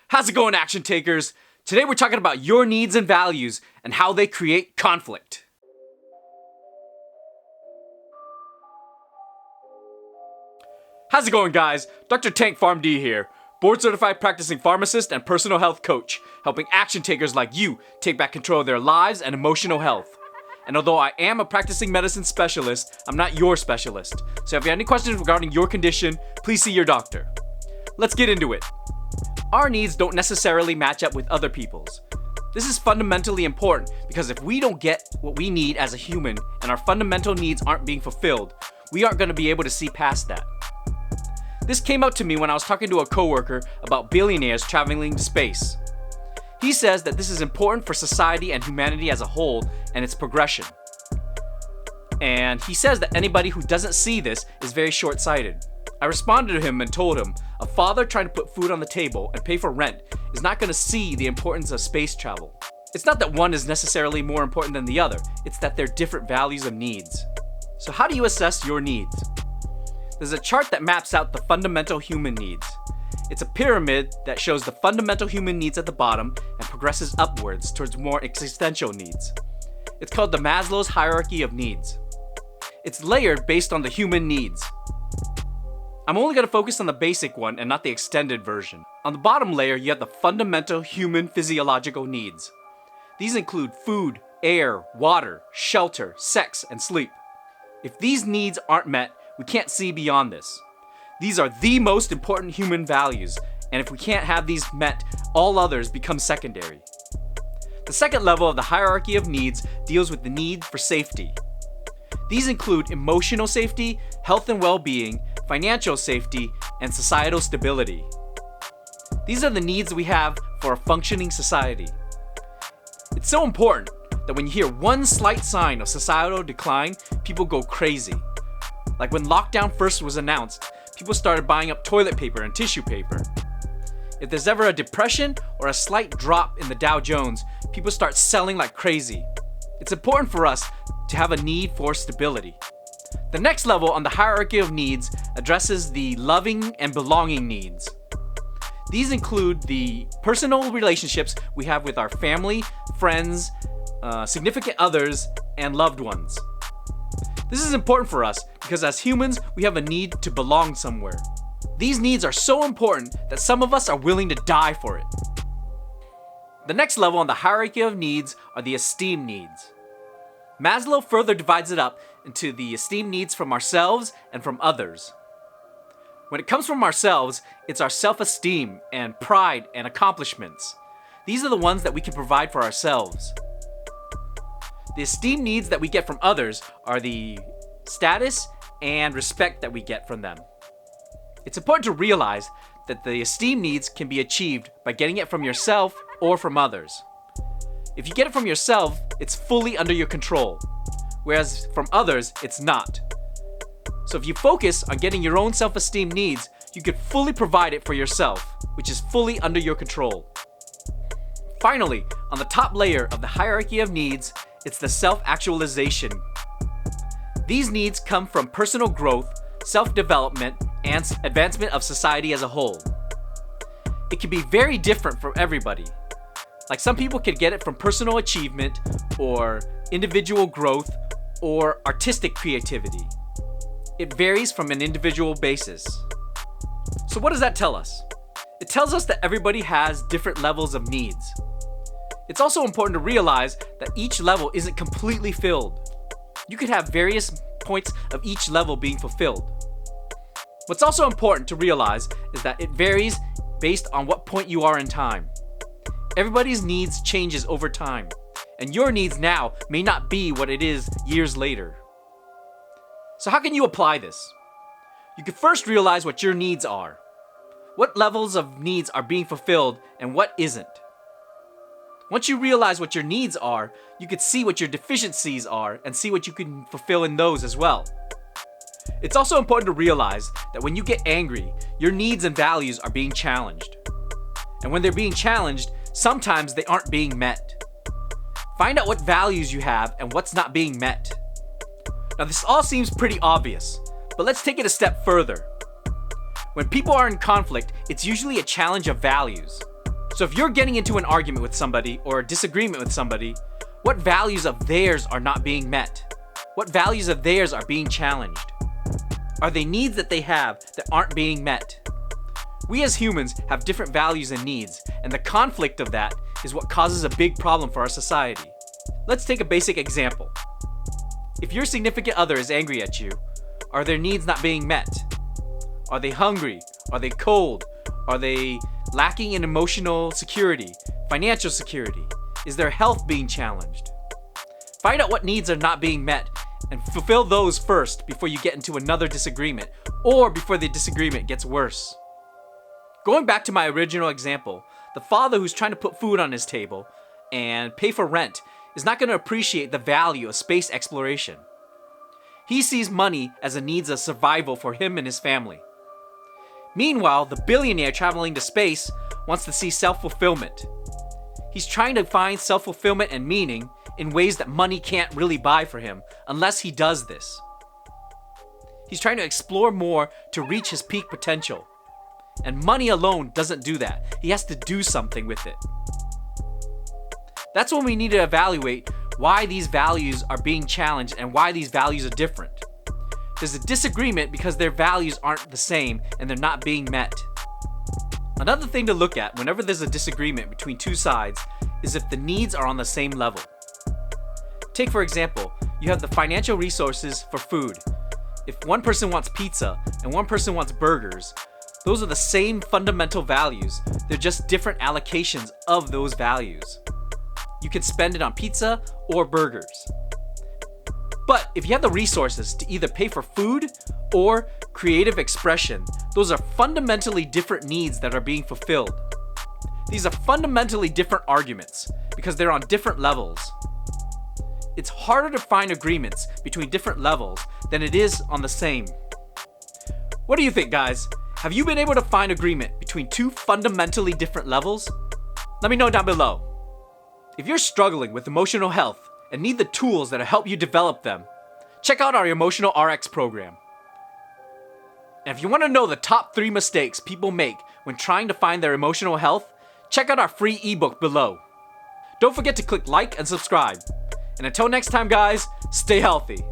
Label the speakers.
Speaker 1: How's it going, action takers? Today we're talking about your needs and values and how they create conflict. How's it going, guys? Dr. Tank PharmD here, board certified practicing pharmacist and personal health coach, helping action takers like you take back control of their lives and emotional health. And although I am a practicing medicine specialist, I'm not your specialist. So if you have any questions regarding your condition, please see your doctor. Let's get into it. Our needs don't necessarily match up with other people's. This is fundamentally important because if we don't get what we need as a human and our fundamental needs aren't being fulfilled, we aren't going to be able to see past that. This came up to me when I was talking to a coworker about billionaires traveling to space. He says that this is important for society and humanity as a whole and its progression. And he says that anybody who doesn't see this is very short-sighted. I responded to him and told him, a father trying to put food on the table and pay for rent is not going to see the importance of space travel. It's not that one is necessarily more important than the other, it's that they're different values and needs. So how do you assess your needs? There's a chart that maps out the fundamental human needs. It's a pyramid that shows the fundamental human needs at the bottom and progresses upwards towards more existential needs. It's called the Maslow's hierarchy of needs. It's layered based on the human needs. I'm only going to focus on the basic one and not the extended version. On the bottom layer, you have the fundamental human physiological needs. These include food, air, water, shelter, sex, and sleep. If these needs aren't met, we can't see beyond this. These are the most important human values, and if we can't have these met, all others become secondary. The second level of the hierarchy of needs deals with the need for safety. These include emotional safety, health and well-being, financial safety, and societal stability. These are the needs we have for a functioning society. It's so important that when you hear one slight sign of societal decline, people go crazy. Like when lockdown first was announced, people started buying up toilet paper and tissue paper. If there's ever a depression or a slight drop in the Dow Jones, people start selling like crazy. It's important for us to have a need for stability. The next level on the hierarchy of needs addresses the loving and belonging needs. These include the personal relationships we have with our family, friends, significant others, and loved ones. This is important for us because as humans, we have a need to belong somewhere. These needs are so important that some of us are willing to die for it. The next level on the hierarchy of needs are the esteem needs. Maslow further divides it up into the esteem needs from ourselves and from others. When it comes from ourselves, it's our self-esteem and pride and accomplishments. These are the ones that we can provide for ourselves. The esteem needs that we get from others are the status and respect that we get from them. It's important to realize that the esteem needs can be achieved by getting it from yourself or from others. If you get it from yourself, it's fully under your control, whereas from others, it's not. So if you focus on getting your own self-esteem needs, you can fully provide it for yourself, which is fully under your control. Finally, on the top layer of the hierarchy of needs, it's the self-actualization. These needs come from personal growth, self-development, and advancement of society as a whole. It can be very different for everybody. Like some people can get it from personal achievement, or individual growth, or artistic creativity. It varies from an individual basis. So what does that tell us? It tells us that everybody has different levels of needs. It's also important to realize that each level isn't completely filled. You could have various points of each level being fulfilled. What's also important to realize is that it varies based on what point you are in time. Everybody's needs changes over time, and your needs now may not be what it is years later. So how can you apply this? You can first realize what your needs are. What levels of needs are being fulfilled and what isn't. Once you realize what your needs are, you can see what your deficiencies are and see what you can fulfill in those as well. It's also important to realize that when you get angry, your needs and values are being challenged. And when they're being challenged, sometimes they aren't being met. Find out what values you have and what's not being met. Now this all seems pretty obvious, but let's take it a step further. When people are in conflict, it's usually a challenge of values. So if you're getting into an argument with somebody or a disagreement with somebody, what values of theirs are not being met? What values of theirs are being challenged? Are they needs that they have that aren't being met? We as humans have different values and needs, and the conflict of that is what causes a big problem for our society. Let's take a basic example. If your significant other is angry at you, are their needs not being met? Are they hungry? Are they cold? Are they lacking in emotional security, financial security? Is their health being challenged? Find out what needs are not being met and fulfill those first before you get into another disagreement or before the disagreement gets worse. Going back to my original example, the father who's trying to put food on his table and pay for rent is not going to appreciate the value of space exploration. He sees money as a needs of survival for him and his family. Meanwhile, the billionaire traveling to space wants to see self-fulfillment. He's trying to find self-fulfillment and meaning in ways that money can't really buy for him unless he does this. He's trying to explore more to reach his peak potential. And money alone doesn't do that. He has to do something with it. That's when we need to evaluate why these values are being challenged and why these values are different. There's a disagreement because their values aren't the same and they're not being met. Another thing to look at whenever there's a disagreement between two sides is if the needs are on the same level. Take for example, you have the financial resources for food. If one person wants pizza and one person wants burgers, those are the same fundamental values, they're just different allocations of those values. You can spend it on pizza or burgers. But if you have the resources to either pay for food or creative expression, those are fundamentally different needs that are being fulfilled. These are fundamentally different arguments because they're on different levels. It's harder to find agreements between different levels than it is on the same. What do you think, guys? Have you been able to find agreement between two fundamentally different levels? Let me know down below. If you're struggling with emotional health and need the tools that'll help you develop them, check out our Emotional RX program. And if you want to know the top 3 mistakes people make when trying to find their emotional health, check out our free ebook below. Don't forget to click like and subscribe. And until next time, guys, stay healthy.